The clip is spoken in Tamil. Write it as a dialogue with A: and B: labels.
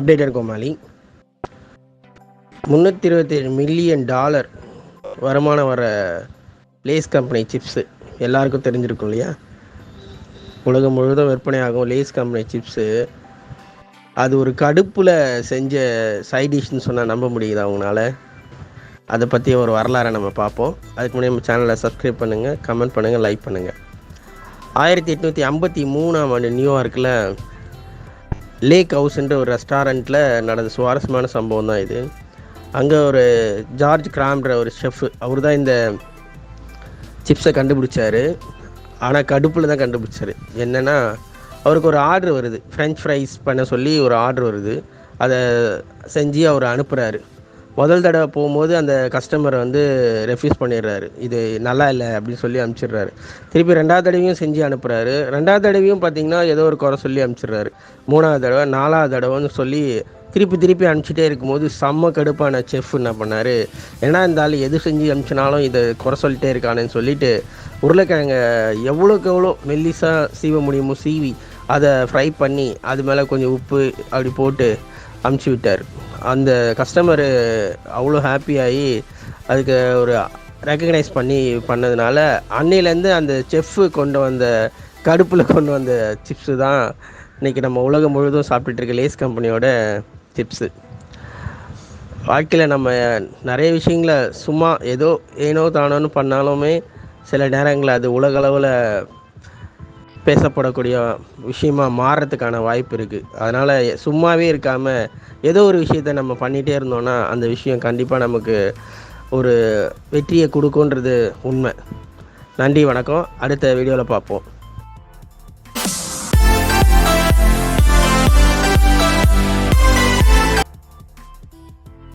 A: அப்டேட்டட் கோமாளி. $327 மில்லியன் வருமானம் வர லேஸ் கம்பெனி சிப்ஸு எல்லாருக்கும் தெரிஞ்சிருக்கும் இல்லையா? உலகம் முழுவதும் விற்பனையாகும் லேஸ் கம்பெனி சிப்ஸு அது ஒரு கடுப்பில் செஞ்ச சைடிஷ்னு சொன்னால் நம்ப முடியுது அவங்களால. அதை பற்றி ஒரு வரலாறை நம்ம பார்ப்போம். அதுக்கு முன்னாடி நம்ம சேனலை சப்ஸ்கிரைப் பண்ணுங்கள், கமெண்ட் பண்ணுங்கள், லைக் பண்ணுங்கள். 1853 நியூயார்க்கில் லேக் ஹவுஸ்ன்ற ஒரு ரெஸ்டாரண்ட்டில் நடந்த சுவாரஸ்யமான சம்பவம் தான் இது. அங்கே ஒரு ஜார்ஜ் கிராம்ன்ற ஒரு ஷெஃப், அவர் தான் இந்த சிப்ஸை கண்டுபிடிச்சார். ஆனால் கடுப்பில் தான் கண்டுபிடிச்சார். என்னென்னா, அவருக்கு ஒரு ஆர்டர் வருது, ஃப்ரெஞ்ச் ஃப்ரைஸ் பண்ண சொல்லி ஒரு ஆர்டர் வருது. அதை செஞ்சு அவர் அனுப்புகிறாரு. முதல் தடவை போகும்போது அந்த கஸ்டமரை ரெஃப்யூஸ் பண்ணிடுறாரு, இது நல்லா இல்லை அப்படின்னு சொல்லி அனுப்பிச்சிடுறாரு. திருப்பி 2வது தடவையும் செஞ்சு அனுப்புகிறாரு. 2வது தடவையும் பார்த்திங்கன்னா ஏதோ ஒரு குறை சொல்லி அனுப்பிச்சிடுறாரு. 3வது தடவை, 4வது தடவைன்னு சொல்லி திருப்பி அனுப்பிச்சிட்டே இருக்கும்போது செம்ம கடுப்பான செஃப் என்ன பண்ணார், ஏன்னா இந்த ஆள் எது செஞ்சு அனுப்பிச்சினாலும் இதை குறை சொல்லிட்டே இருக்கானேன்னு சொல்லிட்டு உருளைக்கிழங்க எவ்வளோக்கு எவ்வளோ மெல்லிஸாக சீவ முடியுமோ சீவி அதை ஃப்ரை பண்ணி அது மேலே கொஞ்சம் உப்பு அப்படி போட்டு அமுச்சு விட்டார். அந்த கஸ்டமரு அவ்வளோ ஹாப்பியாகி அதுக்கு ஒரு ரெக்கக்னைஸ் பண்ணி பண்ணதுனால அன்னையிலேருந்து அந்த செஃப்பு கொண்டு வந்த கடுப்பில் கொண்டு வந்த சிப்ஸு தான் இன்றைக்கி நம்ம உலகம் முழுவதும் சாப்பிட்டுட்டு இருக்க லேஸ் கம்பெனியோட சிப்ஸு. வாழ்க்கையில் நம்ம நிறைய விஷயங்களை சும்மா ஏனோ தானோன்னு பண்ணாலுமே சில நேரங்களில் அது உலகளவில் பேசப்படக்கூடிய விஷயமாக மாறுறதுக்கான வாய்ப்பு இருக்குது. அதனால் சும்மாவே இருக்காமல் ஏதோ ஒரு விஷயத்தை நம்ம பண்ணிகிட்டே இருந்தோன்னா அந்த விஷயம் கண்டிப்பாக நமக்கு ஒரு வெற்றியை கொடுக்குன்றது உண்மை. நன்றி, வணக்கம். அடுத்த வீடியோவில் பார்ப்போம்.